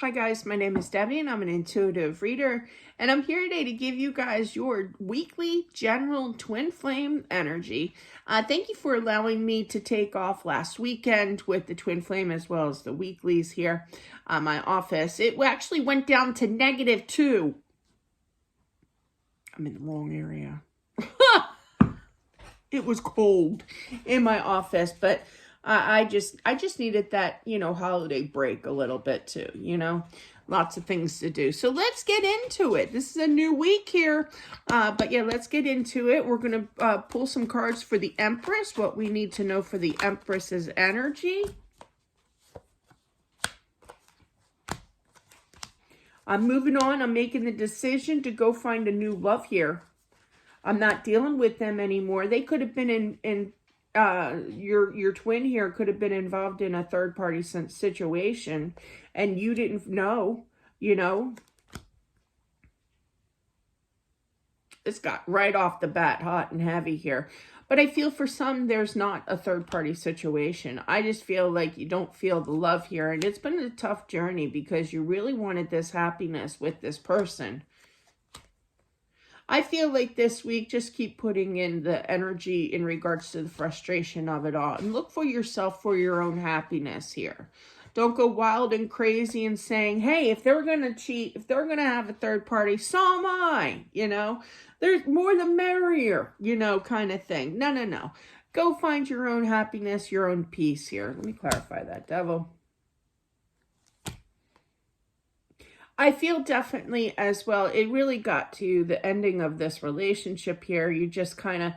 Hi guys, my name is Debbie and I'm an intuitive reader, and I'm here today to give you guys your weekly general twin flame energy. Thank you for allowing me to take off last weekend with the twin flame as well as the weeklies here on my office. It actually went down to -2. I'm in the wrong area. It was cold in my office, but I just needed that, holiday break a little bit too, lots of things to do. So let's get into it. This is a new week here, but yeah, let's get into it. We're going to pull some cards for the Empress, what we need to know for the Empress's energy. I'm moving on. I'm making the decision to go find a new love here. I'm not dealing with them anymore. They could have been your twin here could have been involved in a third party situation and you didn't know, It's got right off the bat hot and heavy here. But I feel for some, there's not a third party situation. I just feel like you don't feel the love here. And it's been a tough journey because you really wanted this happiness with this person. I feel like this week, just keep putting in the energy in regards to the frustration of it all. And look for yourself for your own happiness here. Don't go wild and crazy and saying, hey, if they're going to cheat, if they're going to have a third party, so am I, There's more the merrier, kind of thing. No. Go find your own happiness, your own peace here. Let me clarify that, Devil. I feel definitely as well, it really got to the ending of this relationship here. You just kind of,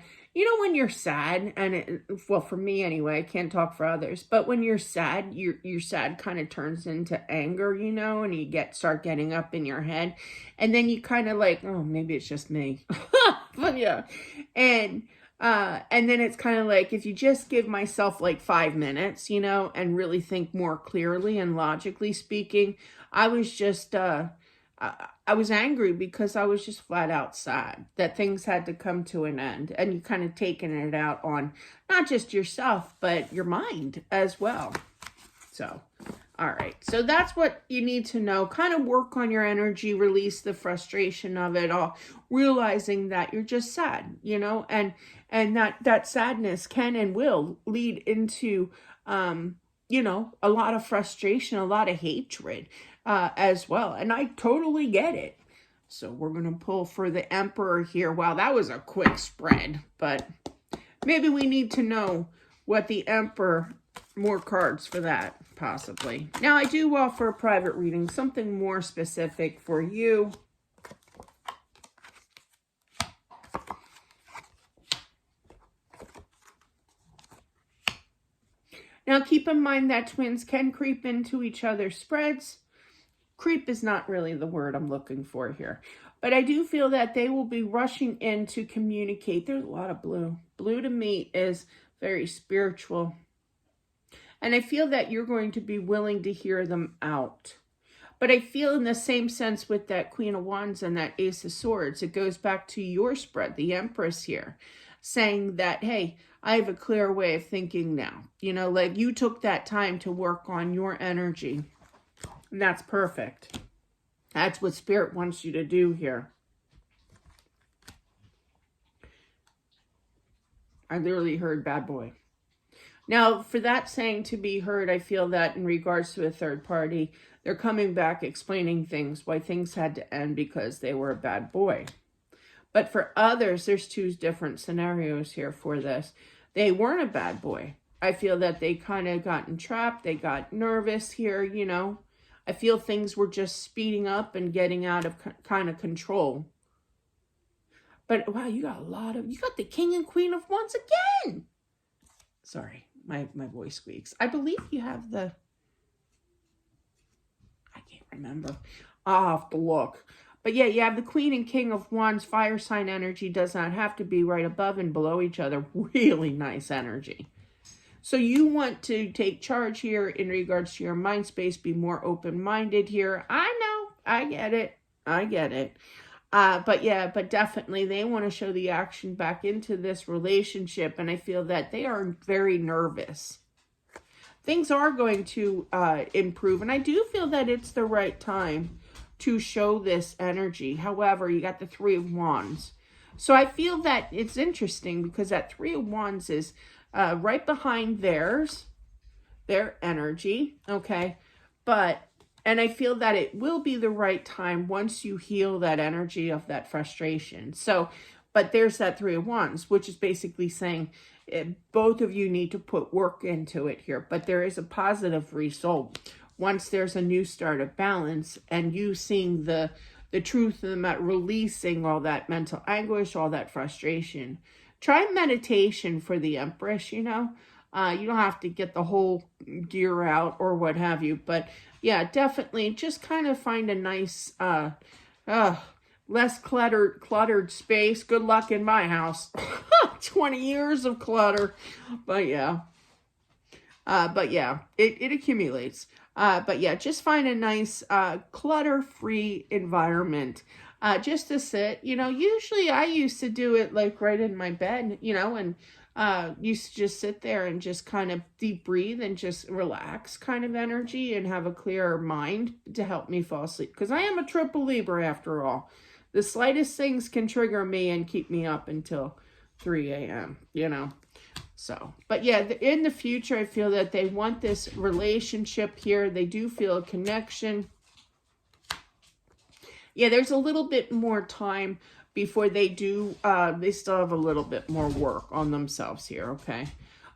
when you're sad, and well, for me anyway, I can't talk for others, but when you're sad, your sad kind of turns into anger, and you start getting up in your head, and then you kind of like, oh, maybe it's just me. But yeah. And then it's kind of like, if you just give myself like 5 minutes, and really think more clearly and logically speaking, I was just, I was angry because I was just flat out sad that things had to come to an end, and you kind of taking it out on not just yourself, but your mind as well. So, all right. So that's what you need to know. Kind of work on your energy, release the frustration of it all, realizing that you're just sad, and that sadness can and will lead into, a lot of frustration, a lot of hatred as well. And I totally get it. So we're going to pull for the Emperor here. Wow, that was a quick spread, but maybe we need to know what the Emperor, more cards for that, possibly. Now, I do offer a private reading, something more specific for you. Now, keep in mind that twins can creep into each other's spreads. Creep is not really the word I'm looking for here. But I do feel that they will be rushing in to communicate. There's a lot of blue. Blue to me is very spiritual. And I feel that you're going to be willing to hear them out. But I feel in the same sense with that Queen of Wands and that Ace of Swords, it goes back to your spread, the Empress here, saying that, hey, I have a clear way of thinking now. Like you took that time to work on your energy. And that's perfect. That's what Spirit wants you to do here. I literally heard bad boy. Now, for that saying to be heard, I feel that in regards to a third party, they're coming back explaining things, why things had to end because they were a bad boy. But for others, there's two different scenarios here for this. They weren't a bad boy. I feel that they kind of got entrapped. They got nervous here, I feel things were just speeding up and getting out of kind of control. But wow, you got the King and Queen of Wands again. Sorry, my voice squeaks. I believe you have I can't remember. I'll have to look. But yeah, you have the Queen and King of Wands. Fire sign energy does not have to be right above and below each other. Really nice energy. So you want to take charge here in regards to your mind space, be more open-minded here. I know, I get it. But definitely they want to show the action back into this relationship. And I feel that they are very nervous. things are going to improve. And I do feel that it's the right time to show this energy. However, you got the Three of Wands. So I feel that it's interesting because that Three of Wands is right behind their energy, okay? And I feel that it will be the right time once you heal that energy of that frustration. So, but there's that Three of Wands, which is basically saying both of you need to put work into it here. But there is a positive result once there's a new start of balance and you seeing the truth and releasing all that mental anguish, all that frustration. Try meditation for the Empress, you know. You don't have to get the whole gear out or what have you. But yeah, definitely just kind of find a nice, less cluttered space. Good luck in my house. 20 years of clutter. But yeah. It accumulates. But yeah, just find a nice clutter-free environment just to sit. You know, usually I used to do it like right in my bed, you know, and used to just sit there and just kind of deep breathe and just relax kind of energy and have a clearer mind to help me fall asleep. Because I am a triple Libra after all. The slightest things can trigger me and keep me up until 3 a.m., you know. So, but yeah, in the future, I feel that they want this relationship here. They do feel a connection. Yeah, there's a little bit more time before they do, they still have a little bit more work on themselves here, okay?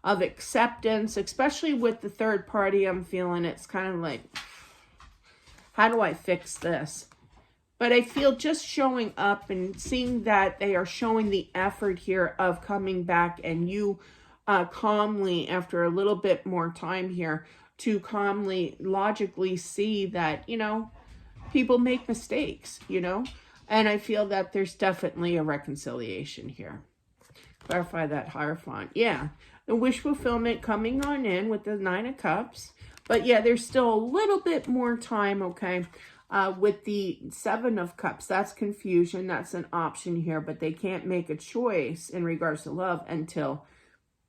Of acceptance, especially with the third party, I'm feeling it's kind of like, how do I fix this? But I feel just showing up and seeing that they are showing the effort here of coming back and you calmly, after a little bit more time here, to calmly, logically see that, you know, people make mistakes, you know? And I feel that there's definitely a reconciliation here. Clarify that Hierophant. Yeah, the wish fulfillment coming on in with the Nine of Cups. But yeah, there's still a little bit more time, okay? With the Seven of Cups, that's confusion. That's an option here, but they can't make a choice in regards to love until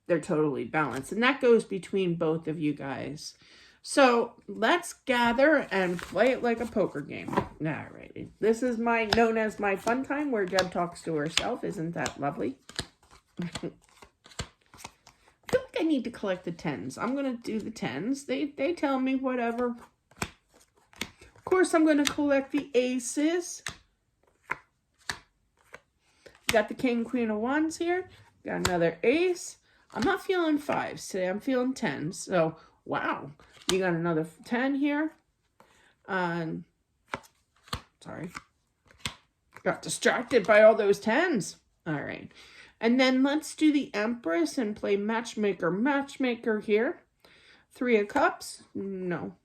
they're totally balanced. And that goes between both of you guys. So let's gather and play it like a poker game. Alrighty. This is known as my fun time where Deb talks to herself. Isn't that lovely? I feel like I need to collect the tens. I'm going to do the tens. They tell me whatever. Of course, I'm going to collect the aces. Got the King, Queen of Wands here. Got another ace. I'm not feeling fives today. I'm feeling tens. So, wow. You got another 10 here. Sorry. Got distracted by all those tens. All right. And then let's do the Empress and play matchmaker here. Three of Cups. No.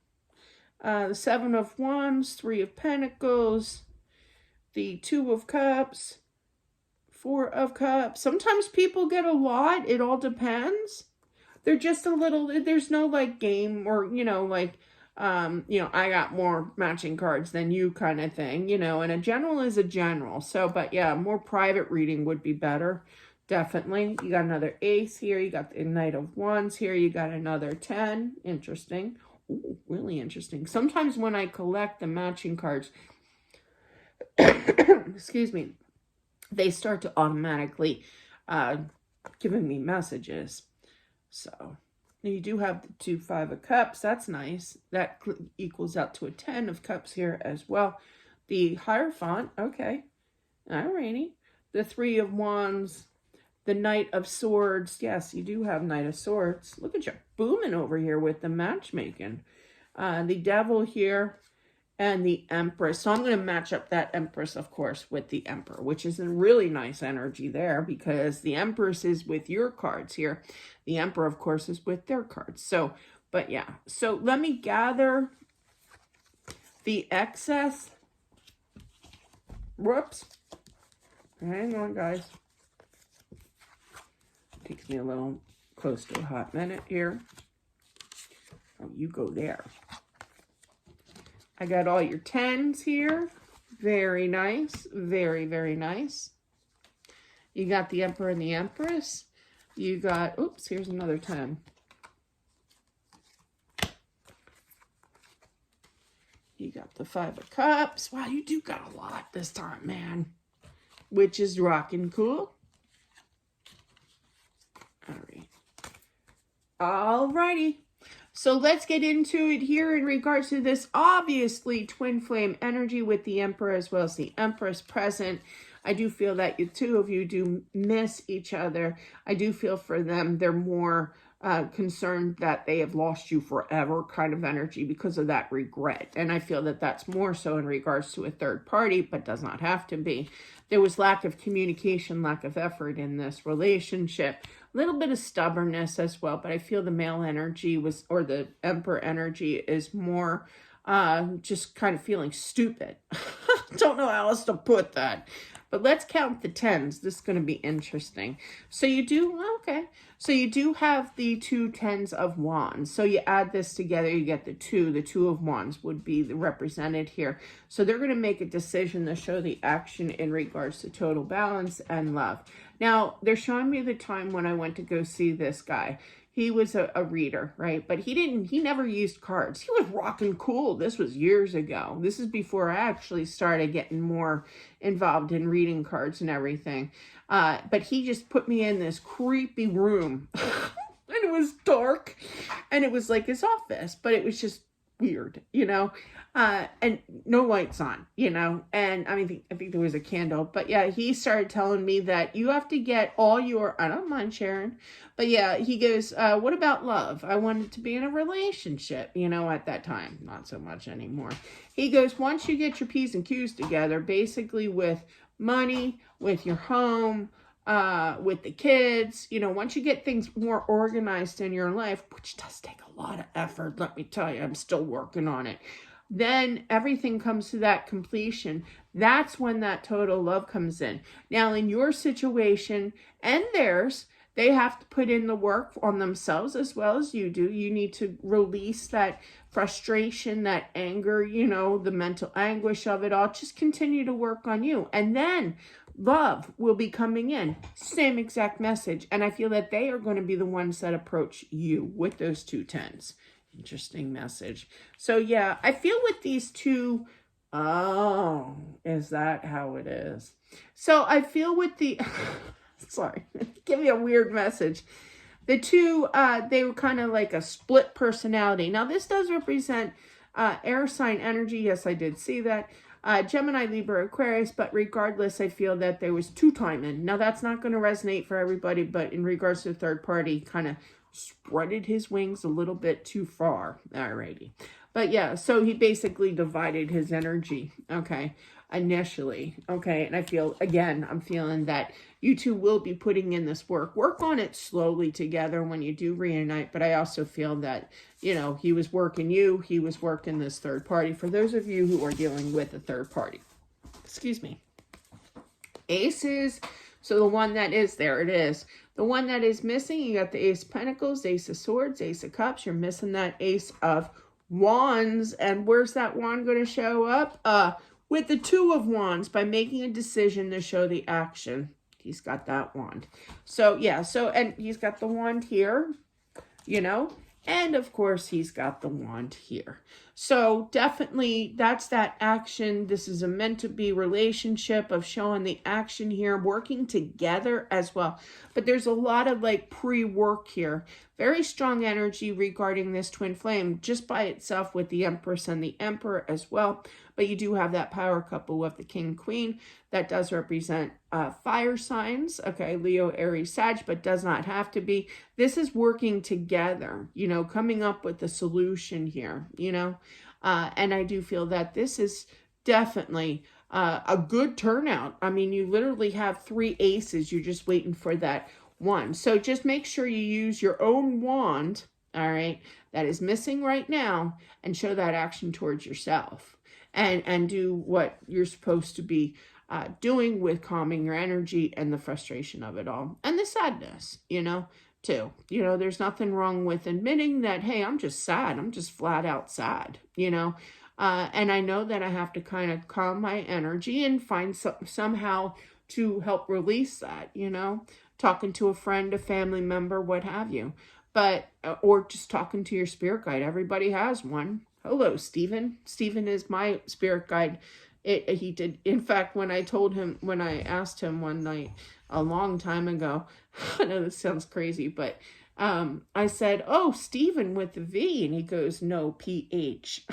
The Seven of Wands. Three of Pentacles. The Two of Cups. Four of Cups. Sometimes people get a lot. It all depends. They're just a little, there's no like game or, you know, like, I got more matching cards than you kind of thing, you know, and a general is a general. So, but yeah, more private reading would be better. Definitely. You got another ace here. You got the Knight of Wands here. You got another 10. Interesting. Ooh, really interesting. Sometimes when I collect the matching cards, excuse me, they start to automatically giving me messages. So, you do have the 2 5 of Cups. That's nice. That equals out to a 10 of Cups here as well. The Hierophant. Okay. Alrighty. The 3 of Wands. The Knight of Swords. Yes, you do have Knight of Swords. Look at you booming over here with the matchmaking. The Devil here. And the Empress. So I'm going to match up that Empress, of course, with the Emperor, which is a really nice energy there because the Empress is with your cards here. The Emperor, of course, is with their cards. So, but yeah. So let me gather the excess. Whoops. Hang on, guys. Takes me a little close to a hot minute here. Oh, you go there. I got all your 10s here. Very nice. Very, very nice. You got the Emperor and the Empress. You got, oops, here's another 10. up the Five of Cups. Wow, you do got a lot this time, man. Which is rocking cool. All right. Alrighty. So let's get into it here in regards to this obviously twin flame energy with the Emperor as well as the Empress present. I do feel that you two of you do miss each other. I do feel for them they're more concerned that they have lost you forever kind of energy because of that regret. And I feel that that's more so in regards to a third party, but does not have to be. There was lack of communication, lack of effort in this relationship. A little bit of stubbornness as well, but I feel the male energy was, or the Emperor energy is more just kind of feeling stupid. Don't know how else to put that. But let's count the tens. This is going to be interesting. So you do, okay. So you do have the 2 tens of wands. So you add this together, you get the 2. The 2 of wands would be represented here. So they're going to make a decision to show the action in regards to total balance and love. Now, they're showing me the time when I went to go see this guy. He was a reader, right? But he never used cards. He was rocking cool. This was years ago. This is before I actually started getting more involved in reading cards and everything. But he just put me in this creepy room. And it was dark. And it was like his office. But it was just weird, you know? And no lights on, you know? And I mean, I think there was a candle. But yeah, he started telling me that you have to get all your, I don't mind sharing. But yeah, he goes, what about love? I wanted to be in a relationship, you know, at that time. Not so much anymore. He goes, once you get your P's and Q's together, basically with money, with your home, with the kids, you know, once you get things more organized in your life, which does take a lot of effort, let me tell you, I'm still working on it. Then everything comes to that completion. That's when that total love comes in. Now, in your situation and theirs, they have to put in the work on themselves as well as you do. You need to release that frustration, that anger, you know, the mental anguish of it all. Just continue to work on you. And then love will be coming in. Same exact message. And I feel that they are going to be the ones that approach you with those 2 tens. Interesting message. So yeah, I feel with these two, oh, is that how it is? So I feel with the, sorry, give me a weird message. The 2, they were kind of like a split personality. Now this does represent air sign energy. Yes, I did see that. Gemini, Libra, Aquarius, but regardless, I feel that there was 2 timing. Now that's not going to resonate for everybody, but in regards to the third party, kind of spreaded his wings a little bit too far. Alrighty. But yeah, so he basically divided his energy, okay, initially, okay, and I feel, again, I'm feeling that you two will be putting in this work. Work on it slowly together when you do reunite, but I also feel that, you know, he was working you, he was working this third party, for those of you who are dealing with a third party. Excuse me. Aces. So the one that is, there it is. The one that is missing, you got the Ace of Pentacles, Ace of Swords, Ace of Cups. You're missing that Ace of Wands. And where's that wand going to show up? With the 2 of Wands, by making a decision to show the action. He's got that wand. So yeah, so, and he's got the wand here, you know. And of course, he's got the wand here. So definitely that's that action. This is a meant to be relationship of showing the action here, working together as well. But there's a lot of like pre-work here. Very strong energy regarding this twin flame just by itself with the Empress and the Emperor as well. But you do have that power couple with the King, Queen. That does represent fire signs. Okay, Leo, Aries, Sag, but does not have to be. This is working together, you know, coming up with a solution here, you know. And I do feel that this is definitely a good turnout. I mean, you literally have 3 aces. You're just waiting for that one. So just make sure you use your own wand, all right, that is missing right now, and show that action towards yourself. And do what you're supposed to be doing with calming your energy and the frustration of it all. And the sadness, you know, too. You know, there's nothing wrong with admitting that, hey, I'm just sad. I'm just flat out sad, you know. And I know that I have to kind of calm my energy and find somehow to help release that, you know. Talking to a friend, a family member, what have you. But, or just talking to your spirit guide. Everybody has one. Hello, Stephen. Stephen is my spirit guide. He did. In fact, when I asked him one night a long time ago, I know this sounds crazy, but I said, "Oh, Stephen with the V," and he goes, "No, PH."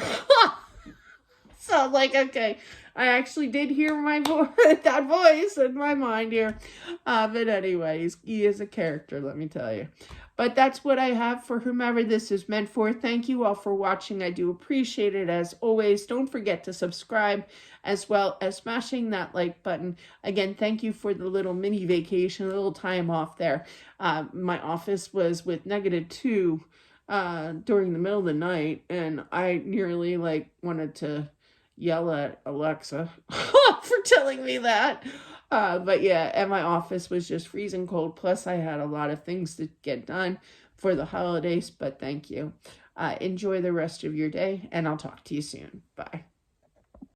So like, okay, I actually did hear my that voice in my mind here. But anyways, he is a character, let me tell you. But that's what I have for whomever this is meant for. Thank you all for watching. I do appreciate it as always. Don't forget to subscribe as well as smashing that like button. Again, thank you for the little mini vacation, a little time off there. My office was with -2 during the middle of the night, and I nearly like wanted to yell at Alexa for telling me that. But yeah, and my office was just freezing cold. Plus, I had a lot of things to get done for the holidays, but thank you. Enjoy the rest of your day, and I'll talk to you soon. Bye.